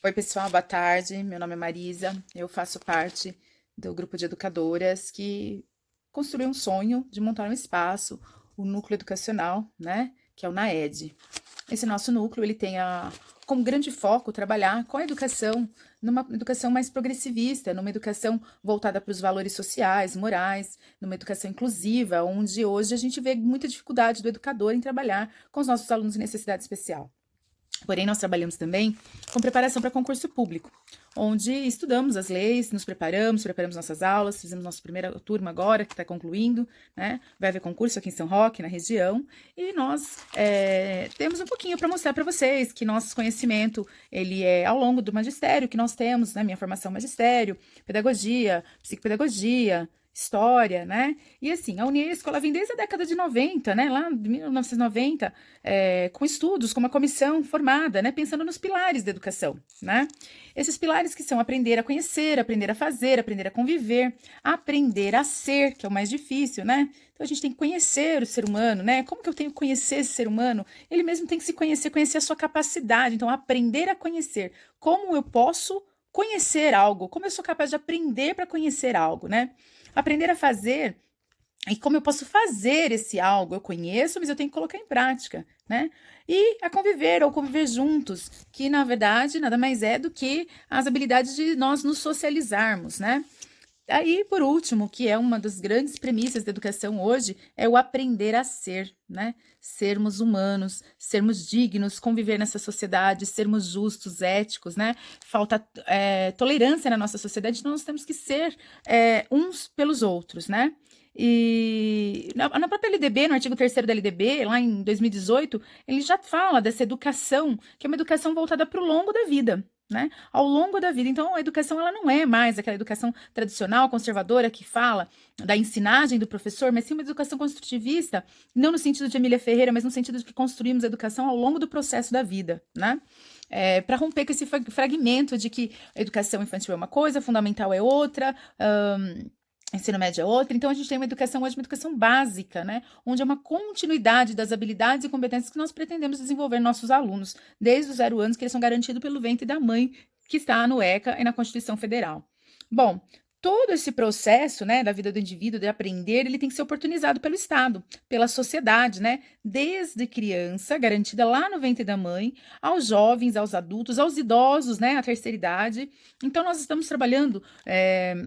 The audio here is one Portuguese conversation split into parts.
Oi, pessoal, boa tarde. Meu nome é Marisa. Eu faço parte do grupo de educadoras que construiu um sonho de montar um espaço, o núcleo educacional, né, que é o NAED. Esse nosso núcleo, ele tem como grande foco trabalhar com a educação, numa educação mais progressivista, numa educação voltada para os valores sociais, morais, numa educação inclusiva, onde hoje a gente vê muita dificuldade do educador em trabalhar com os nossos alunos em necessidade especial. Porém, nós trabalhamos também com preparação para concurso público, onde estudamos as leis, nos preparamos nossas aulas, fizemos nossa primeira turma agora, que está concluindo, né? Vai haver concurso aqui em São Roque, na região, e nós temos um pouquinho para mostrar para vocês que nosso conhecimento, ele é ao longo do magistério, que nós temos, né? Minha formação magistério, pedagogia, psicopedagogia, história, né? E assim, a Unesco, ela vem desde a década de 90, né? Lá de 1990, com estudos, com uma comissão formada, né? Pensando nos pilares da educação, né? Esses pilares que são aprender a conhecer, aprender a fazer, aprender a conviver, aprender a ser, que é o mais difícil, né? Então a gente tem que conhecer o ser humano, né? Como que eu tenho que conhecer esse ser humano? Ele mesmo tem que se conhecer, conhecer a sua capacidade. Então, aprender a conhecer. Como eu posso conhecer algo? Como eu sou capaz de aprender para conhecer algo, né? Aprender a fazer e como eu posso fazer esse algo? Eu conheço, mas eu tenho que colocar em prática, né? E a conviver ou conviver juntos, que na verdade nada mais é do que as habilidades de nós nos socializarmos, né? Aí, por último, que é uma das grandes premissas da educação hoje, é o aprender a ser, né? Sermos humanos, sermos dignos, conviver nessa sociedade, sermos justos, éticos, né? Falta tolerância na nossa sociedade, então nós temos que ser uns pelos outros, né? E na própria LDB, no artigo 3º da LDB, lá em 2018, ele já fala dessa educação, que é uma educação voltada para o longo da vida, né? Ao longo da vida. Então, a educação ela não é mais aquela educação tradicional, conservadora, que fala da ensinagem do professor, mas sim uma educação construtivista, não no sentido de Emília Ferreira, mas no sentido de que construímos a educação ao longo do processo da vida, né? Para romper com esse fragmento de que a educação infantil é uma coisa, fundamental é outra, ensino médio é outra. Então, a gente tem uma educação hoje, uma educação básica, né? Onde é uma continuidade das habilidades e competências que nós pretendemos desenvolver nos nossos alunos, desde os 0 anos, que eles são garantidos pelo ventre da mãe, que está no ECA e na Constituição Federal. Bom, todo esse processo, né, da vida do indivíduo, de aprender, ele tem que ser oportunizado pelo Estado, pela sociedade, né? Desde criança, garantida lá no ventre da mãe, aos jovens, aos adultos, aos idosos, né, à terceira idade. Então, nós estamos trabalhando,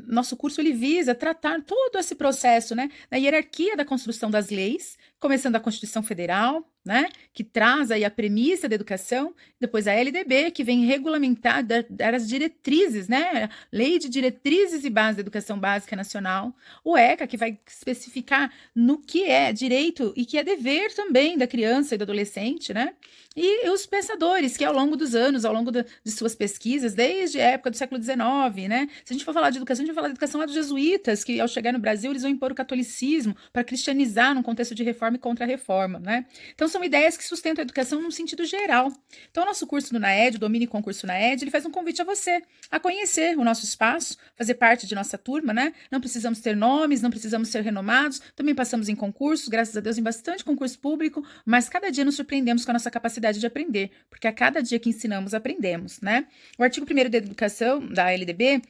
nosso curso ele visa tratar todo esse processo, né, na hierarquia da construção das leis, começando a Constituição Federal, né, que traz aí a premissa da educação, depois a LDB, que vem regulamentar, dar as diretrizes, né, Lei de Diretrizes e Bases da Educação Básica Nacional, o ECA, que vai especificar no que é direito e que é dever também da criança e do adolescente, né, e os pensadores que ao longo dos anos, ao longo de suas pesquisas, desde a época do século XIX, né? Se a gente for falar de educação, a gente vai falar de educação lá dos jesuítas, que ao chegar no Brasil, eles vão impor o catolicismo para cristianizar num contexto de reforma e contra-reforma, né? Então, são ideias que sustentam a educação num sentido geral. Então, o nosso curso do NAED, o Domínio e Concurso NAED, ele faz um convite a você a conhecer o nosso espaço, fazer parte de nossa turma, né? Não precisamos ter nomes, não precisamos ser renomados, também passamos em concursos, graças a Deus, em bastante concurso público, mas cada dia nos surpreendemos com a nossa capacidade de aprender, porque a cada dia que ensinamos, aprendemos, né? O artigo 1º da educação, da LDB,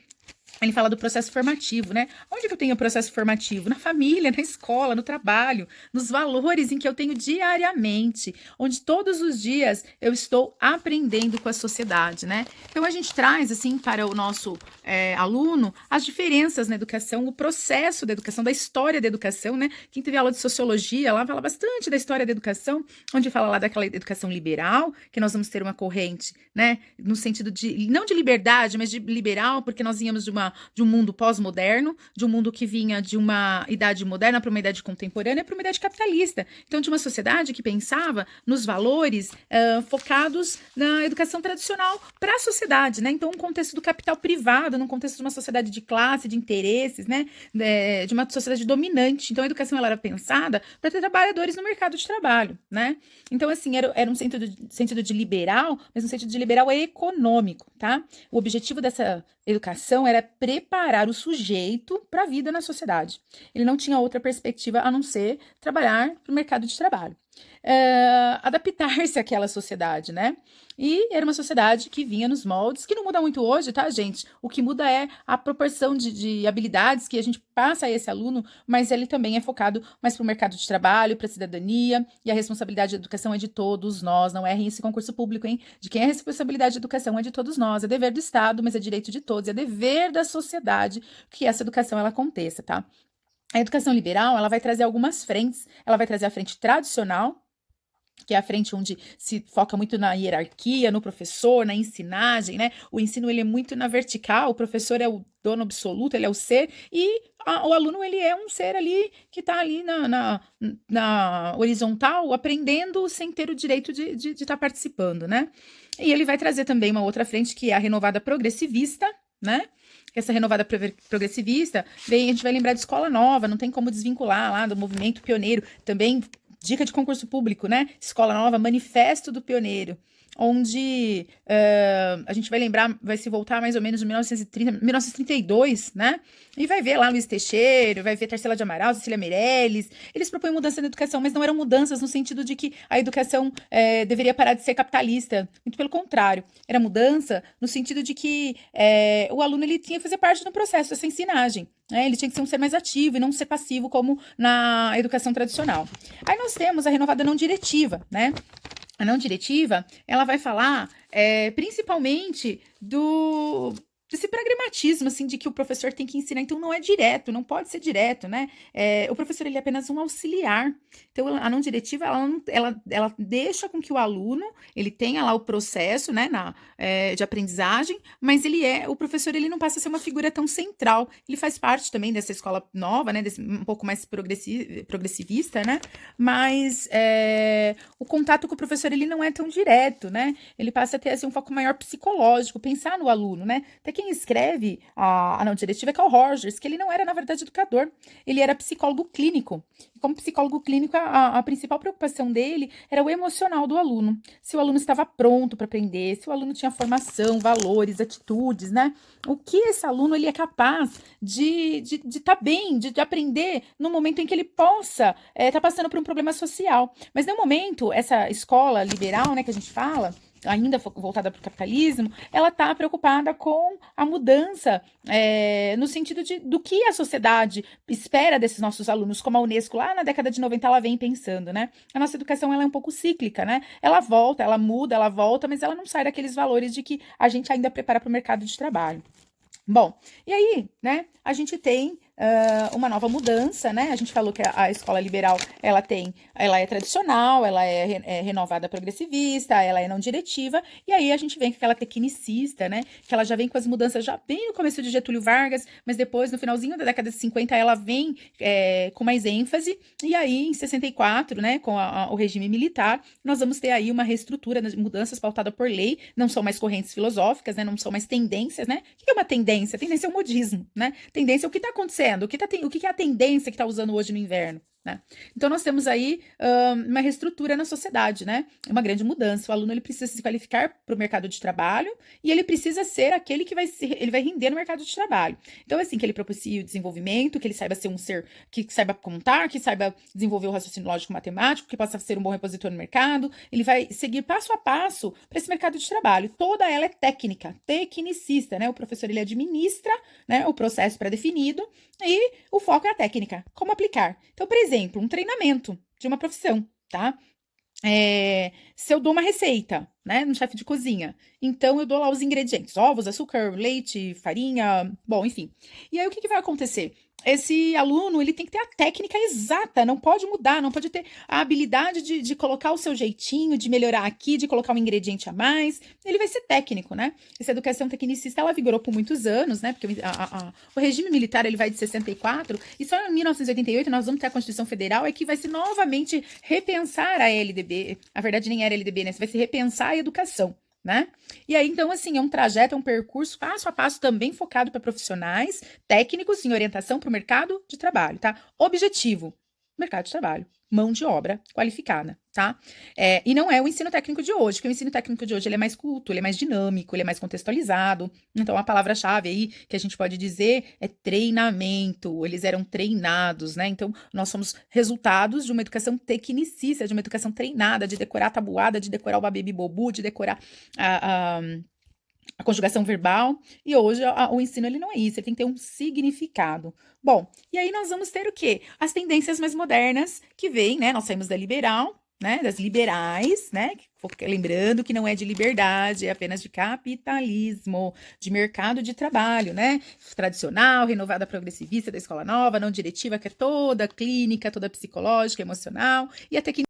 ele fala do processo formativo, né? Onde que eu tenho o processo formativo? Na família, na escola, no trabalho, nos valores em que eu tenho diariamente, onde todos os dias eu estou aprendendo com a sociedade, né? Então, a gente traz, assim, para o nosso aluno, as diferenças na educação, o processo da educação, da história da educação, né? Quem teve aula de sociologia lá fala bastante da história da educação, onde fala lá daquela educação liberal, que nós vamos ter uma corrente, né? No sentido de, não de liberdade, mas de liberal, porque nós íamos de um mundo pós-moderno, de um mundo que vinha de uma idade moderna para uma idade contemporânea, para uma idade capitalista. Então, de uma sociedade que pensava nos valores focados na educação tradicional para a sociedade, né? Então, um contexto do capital privado, num contexto de uma sociedade de classe, de interesses, né? De uma sociedade dominante. Então, a educação ela era pensada para ter trabalhadores no mercado de trabalho, né? Então, assim, era um sentido de liberal, mas um sentido de liberal econômico, tá? O objetivo dessa educação era preparar o sujeito para a vida na sociedade. Ele não tinha outra perspectiva a não ser trabalhar para o mercado de trabalho. adaptar-se àquela sociedade, né? E era uma sociedade que vinha nos moldes, que não muda muito hoje, tá, gente? O que muda é a proporção de habilidades que a gente passa a esse aluno, mas ele também é focado mais para o mercado de trabalho, para a cidadania, e a responsabilidade de educação é de todos nós, não errem esse concurso público, hein? De quem é a responsabilidade de educação é de todos nós, é dever do Estado, mas é direito de todos, é dever da sociedade que essa educação ela aconteça, tá? A educação liberal, ela vai trazer algumas frentes, ela vai trazer a frente tradicional, que é a frente onde se foca muito na hierarquia, no professor, na ensinagem, né? O ensino ele é muito na vertical, o professor é o dono absoluto, ele é o ser, e o aluno ele é um ser ali que está ali na horizontal, aprendendo sem ter o direito de estar participando, né? E ele vai trazer também uma outra frente que é a renovada progressivista, né? Essa renovada progressivista, a gente vai lembrar de escola nova, não tem como desvincular lá do movimento pioneiro, também dica de concurso público, né? Escola nova, manifesto do pioneiro, onde a gente vai lembrar, vai se voltar mais ou menos em 1932, né? E vai ver lá Luiz Teixeira, vai ver Tarsila de Amaral, Cecília Meirelles. Eles propõem mudança na educação, mas não eram mudanças no sentido de que a educação deveria parar de ser capitalista. Muito pelo contrário, era mudança no sentido de que o aluno ele tinha que fazer parte do processo dessa ensinagem. Ele tinha que ser um ser mais ativo e não ser passivo como na educação tradicional. Aí nós temos a renovada não diretiva, né? A não diretiva, ela vai falar principalmente desse pragmatismo, assim, de que o professor tem que ensinar, então não é direto, não pode ser direto, né? O professor, ele é apenas um auxiliar. Então, a não diretiva, ela deixa com que o aluno, ele tenha lá o processo, né, de aprendizagem, mas o professor, ele não passa a ser uma figura tão central. Ele faz parte também dessa escola nova, né, um pouco mais progressivista, né? Mas o contato com o professor, ele não é tão direto, né? Ele passa a ter, assim, um foco maior psicológico, pensar no aluno, né? Até quem escreve a não diretiva é Carl Rogers, que ele não era, na verdade, educador, ele era psicólogo clínico. E como psicólogo clínico, a principal preocupação dele era o emocional do aluno. Se o aluno estava pronto para aprender, se o aluno tinha formação, valores, atitudes, né? O que esse aluno ele é capaz de estar bem, de aprender no momento em que ele possa estar passando por um problema social. Mas no momento, essa escola liberal, né, que a gente fala, ainda voltada para o capitalismo, ela está preocupada com a mudança no sentido do que a sociedade espera desses nossos alunos, como a Unesco lá na década de 90 ela vem pensando, né? A nossa educação ela é um pouco cíclica, né? Ela volta, ela muda, ela volta, mas ela não sai daqueles valores de que a gente ainda prepara para o mercado de trabalho. Bom, e aí, né, a gente tem uma nova mudança, né? A gente falou que a escola liberal, ela é tradicional, ela é renovada progressivista, ela é não diretiva, e aí a gente vem com aquela tecnicista, né? Que ela já vem com as mudanças já bem no começo de Getúlio Vargas, mas depois, no finalzinho da década de 50, ela vem com mais ênfase, e aí em 64, né, com o regime militar, nós vamos ter aí uma reestrutura das mudanças pautada por lei, não são mais correntes filosóficas, né? Não são mais tendências, né? O que é uma tendência? Tendência é o modismo, né? Tendência é o que está acontecendo, o que é a tendência que está usando hoje no inverno, né? Então nós temos aí uma reestrutura na sociedade, né? Uma grande mudança. O aluno ele precisa se qualificar para o mercado de trabalho e ele precisa ser aquele que ele vai render no mercado de trabalho. Então, assim, que ele propicie o desenvolvimento, que ele saiba ser um ser que saiba contar, que saiba desenvolver o raciocínio lógico matemático, que possa ser um bom repositor no mercado. Ele vai seguir passo a passo para esse mercado de trabalho. Toda ela é técnica, tecnicista, né? O professor ele administra, né, o processo pré-definido e o foco é a técnica, como aplicar. Então, por exemplo, um treinamento de uma profissão, tá? Se eu dou uma receita, né, no chefe de cozinha, então eu dou lá os ingredientes, ovos, açúcar, leite, farinha, bom, enfim. E aí o que vai acontecer? Esse aluno, ele tem que ter a técnica exata, não pode mudar, não pode ter a habilidade de colocar o seu jeitinho, de melhorar aqui, de colocar um ingrediente a mais. Ele vai ser técnico, né? Essa educação tecnicista, ela vigorou por muitos anos, né? Porque o regime militar, ele vai de 64, e só em 1988 nós vamos ter a Constituição Federal, é que vai se novamente repensar a LDB. Na verdade, nem era LDB, né? Vai se repensar a educação, né? E aí, então, assim, é um trajeto, é um percurso passo a passo também focado para profissionais técnicos em orientação para o mercado de trabalho, tá? Objetivo, mercado de trabalho. mão de obra qualificada, tá? E não é o ensino técnico de hoje, porque o ensino técnico de hoje ele é mais culto, ele é mais dinâmico, ele é mais contextualizado. Então, a palavra-chave aí que a gente pode dizer é treinamento. Eles eram treinados, né? Então, nós somos resultados de uma educação tecnicista, de uma educação treinada, de decorar a tabuada, de decorar o babebi-bobu, de decorar a conjugação verbal, e hoje o ensino ele não é isso, ele tem que ter um significado. Bom, e aí nós vamos ter o quê? As tendências mais modernas que vêm, né? Nós saímos da liberal, né? Das liberais, né? Lembrando que não é de liberdade, é apenas de capitalismo, de mercado de trabalho, né? Tradicional, renovada progressivista da escola nova, não diretiva, que é toda clínica, toda psicológica, emocional, e até que